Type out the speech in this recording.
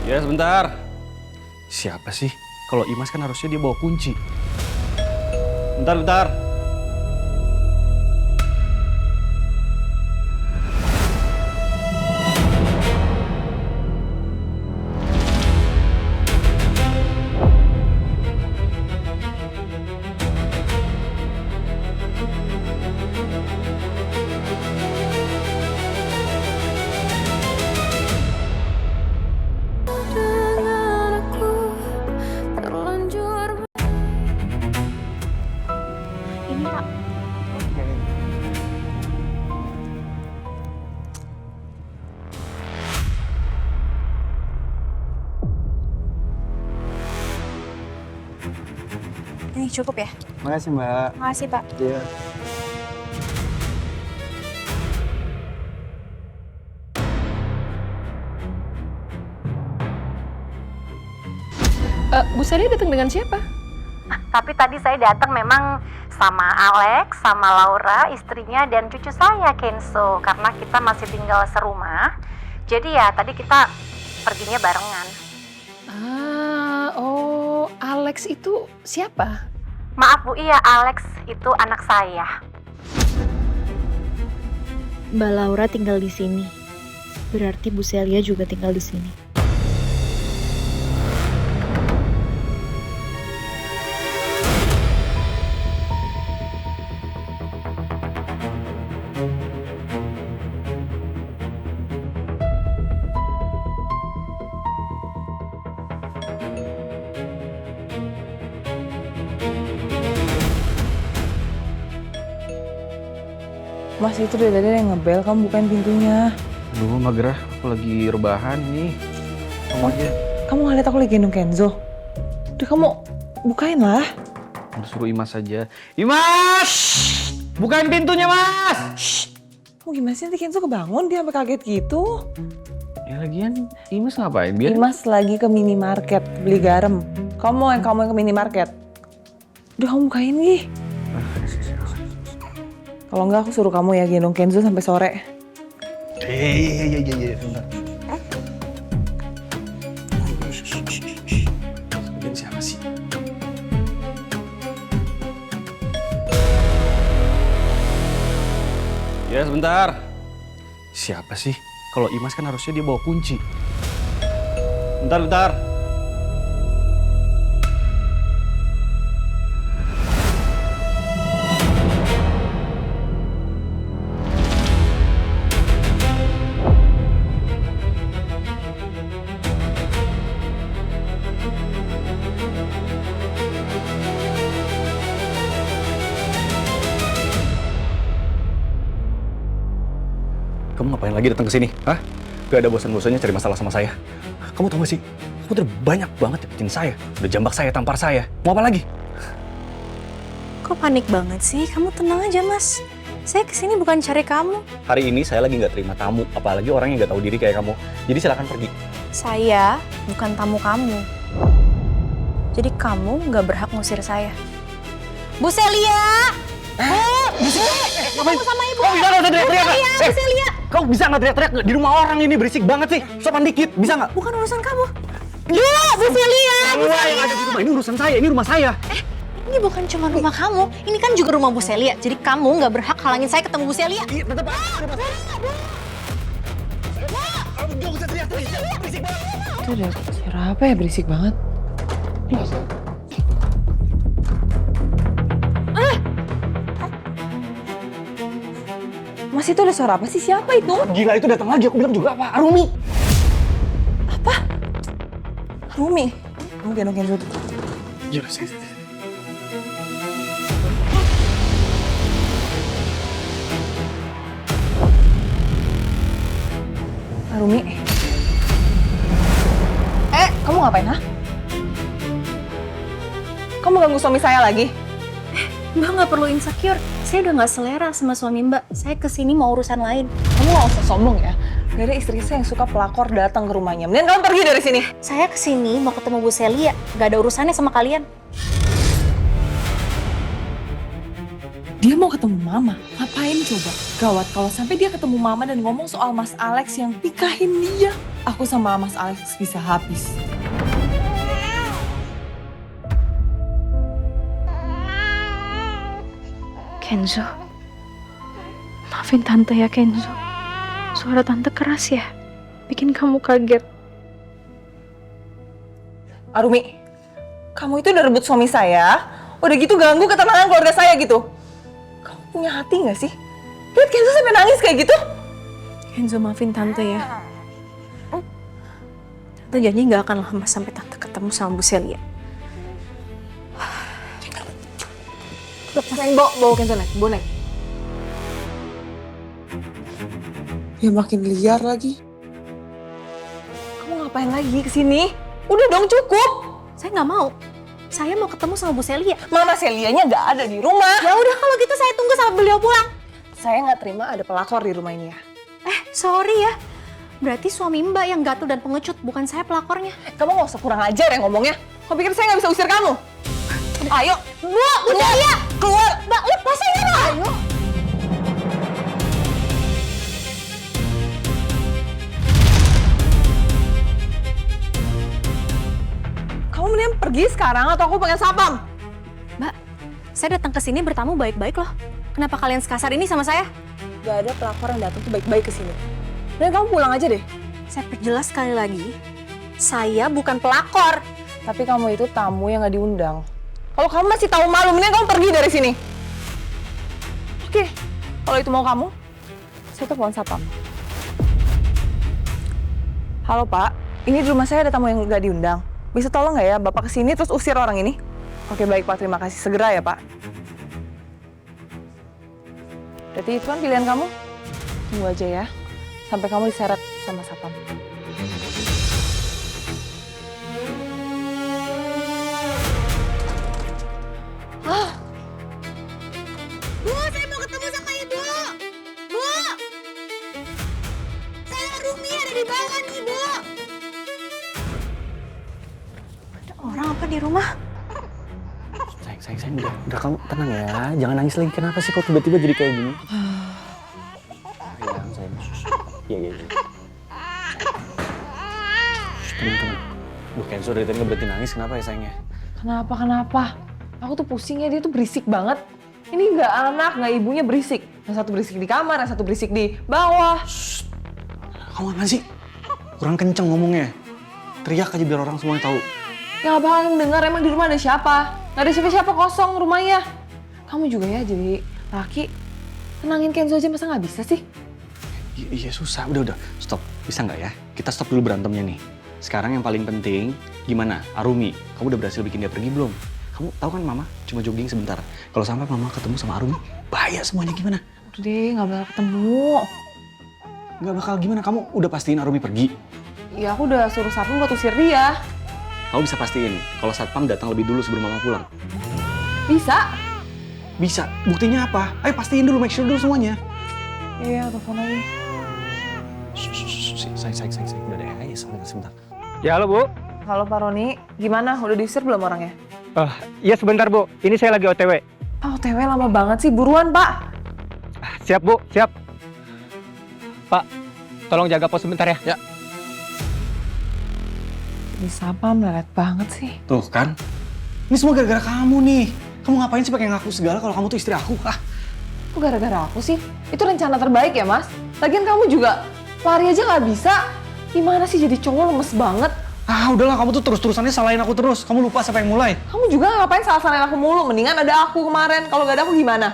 Ya sebentar. Siapa sih? Kalau Imas kan harusnya dia bawa kunci. Bentar. Ini Pak. Ini cukup ya? Makasih Mbak. Makasih Pak. Iya. Bu Sally datang dengan siapa? Tapi tadi saya datang memang sama Alex, sama Laura, istrinya, dan cucu saya, Kenzo. Karena kita masih tinggal serumah. Jadi ya tadi kita perginya barengan. Alex itu siapa? Maaf Bu, iya Alex itu anak saya. Mbak Laura tinggal di sini. Berarti Bu Celia juga tinggal di sini. Mas, itu dari tadi yang ngebel, kamu bukain pintunya. Aduh Magerah, aku lagi rebahan nih. Kamu aja. Kamu nggak lihat aku lagi gendong Kenzo? Udah, kamu bukain lah. Harus suruh Imas aja. Imas! Bukain pintunya Mas! Kamu gimana sih, nanti Kenzo kebangun, dia sampai kaget gitu. Ya lagian Imas ngapain? Biar Mas lagi ke minimarket beli garam. Kamu yang ke minimarket. Udah, kamu bukain gih. Kalau enggak, aku suruh kamu ya gendong Kenzo sampai sore. Iya, bentar. Ini siapa sih? Ya sebentar. Siapa sih? Kalau Imas kan harusnya dia bawa kunci. Bentar. Kamu ngapain lagi datang ke sini? Hah? Gak ada bosan-bosannya cari masalah sama saya. Kamu tahu gak sih? Kamu udah banyak banget deketin saya. Udah jambak saya, tampar saya. Mau apa lagi? Kok panik banget sih? Kamu tenang aja, Mas. Saya kesini bukan cari kamu. Hari ini saya lagi nggak terima tamu. Apalagi orang yang nggak tahu diri kayak kamu. Jadi silakan pergi. Saya bukan tamu kamu. Jadi kamu nggak berhak ngusir saya. Bu Celia! Ngapain? Sama ibu. Kau bisa nggak teriak-teriak? Bu Celia! Kau bisa nggak teriak-teriak? Di rumah orang ini berisik banget sih. Sopan dikit, bisa nggak? Bukan urusan kamu. Yuk, Bu Celia! Semua yang ada di rumah ini urusan saya. Ini rumah saya. Ini bukan cuma rumah kamu. Ini kan juga rumah Bu Celia. Jadi kamu nggak berhak halangin saya ketemu Bu Celia. Iya, tetap aja. Gak usah teriak-teriak. Berisik banget. Itu ada suara apa ya, berisik banget? Mas, itu ada suara apa sih? Siapa itu? Gila, itu datang lagi. Aku bilang juga apa? Arumi. Rumi. Kamu gendong Kenzo tuh. Gila, saya. Rumi. Kamu ngapain, ha? Kamu ganggu suami saya lagi? Mbak nggak perlu insecure. Saya udah nggak selera sama suami Mbak. Saya kesini mau urusan lain. Kamu gak usah sombong ya. Gak ada istri saya yang suka pelakor datang ke rumahnya. Mending kamu pergi dari sini. Saya kesini mau ketemu Bu Celia. Gak ada urusannya sama kalian. Dia mau ketemu mama. Ngapain coba? Gawat kalau sampai dia ketemu mama dan ngomong soal Mas Alex yang nikahin dia. aku sama Mas Alex bisa habis. Kenzo, maafin tante ya Kenzo. Suara tante keras ya, bikin kamu kaget. Arumi, kamu itu udah rebut suami saya, udah gitu ganggu ketenangan keluarga saya gitu. Kamu punya hati nggak sih? Lihat Kenzo sampai nangis kayak gitu. Kenzo, maafin tante ya. Tante janji nggak akan lama sampai tante ketemu sama Bu Celia. Sayang, bawa Kenzo naik, bawa naik. Ya makin liar lagi. Kamu ngapain lagi kesini? Udah dong, cukup. Saya nggak mau. Saya mau ketemu sama Bu Celia. Mama Celianya nggak ada di rumah. Ya udah kalau gitu saya tunggu sampai beliau pulang. Saya nggak terima ada pelakor di rumah ini ya. Sorry ya. Berarti suami Mbak yang gatel dan pengecut, bukan saya pelakornya. Kamu nggak usah kurang ajar ya ngomongnya. Kau pikir saya nggak bisa usir kamu? Ayo, Bu Celia! keluar. Mbak, lepas saya Mbak! Ayo. Kamu mending pergi sekarang atau aku pengen sapam? Mbak, saya datang ke sini bertamu baik-baik loh. Kenapa kalian sekasar ini sama saya? Gak ada pelakor yang datang tuh baik-baik ke sini. Dan kamu pulang aja deh. Saya perjelas sekali lagi, saya bukan pelakor. Tapi kamu itu tamu yang gak diundang. Kalau kamu masih tahu malu, mending kamu pergi dari sini. Oke, kalau itu mau kamu, saya telepon sapam. Halo Pak, ini di rumah saya ada tamu yang gak diundang. Bisa tolong nggak ya Bapak kesini terus usir orang ini? Oke baik Pak, terima kasih. Segera ya Pak. Berarti itu kan pilihan kamu? Tunggu aja ya, sampai kamu diseret sama sapam. Bu, saya mau ketemu sama Ibu. Bu! Saya Rumi ada di bawah nih, Bu. Ada orang apa di rumah? Sayang, udah kamu tenang ya. Jangan nangis lagi. Kenapa sih kok tiba-tiba jadi kayak gini? Sayang. Iya. Teman-teman. Duh, Kenzo dari tadi nggak berhenti nangis. Kenapa ya sayangnya? Kenapa? Aku tuh pusing ya, dia tuh berisik banget. Ini nggak anak, nggak ibunya berisik. Yang satu berisik di kamar, yang satu berisik di bawah. Kamu apa sih? Kurang kenceng ngomongnya. Teriak aja biar orang semuanya tahu. Ya nggak bakalan dengar, emang di rumah ada siapa? Nggak ada siapa-siapa, kosong rumahnya. Kamu juga ya jadi laki, tenangin Kenzo aja masa nggak bisa sih? Iya susah, udah. Stop, bisa nggak ya? Kita stop dulu berantemnya nih. Sekarang yang paling penting, gimana? Arumi, kamu udah berhasil bikin dia pergi belum? Kamu tahu kan Mama cuma jogging sebentar. Kalau sampai Mama ketemu sama Arumi, bahaya semuanya gimana? Udah deh, nggak bakal ketemu. Nggak bakal gimana? Kamu udah pastiin Arumi pergi? Ya aku udah suruh Sapam buat usir dia. Kamu bisa pastiin kalau Satpam datang lebih dulu sebelum Mama pulang? Bisa? Bisa. Buktinya apa? Ayo pastiin dulu, make sure dulu semuanya. Iya, telepon lagi. Sayang. Udah deh, ayo sebentar. Ya, halo Bu. Halo Pak Roni, gimana? Udah diusir belum orangnya? Iya sebentar Bu, ini saya lagi OTW. OTW lama banget sih, buruan Pak. Siap Bu, siap. Pak, tolong jaga pos sebentar ya. Ya. Ini Sapam lelet banget sih. Tuh kan, ini semua gara-gara kamu nih. Kamu ngapain sih pakai ngaku segala kalau kamu tuh istri aku? Kok gara-gara aku sih? Itu rencana terbaik ya Mas? Lagian kamu juga lari aja nggak bisa. Gimana sih jadi cowok lemes banget? Udahlah, kamu tuh terus-terusannya salahin aku terus. Kamu lupa siapa yang mulai? Kamu juga ngapain salah-salahin aku mulu? Mendingan ada aku kemarin. Kalau nggak ada aku gimana?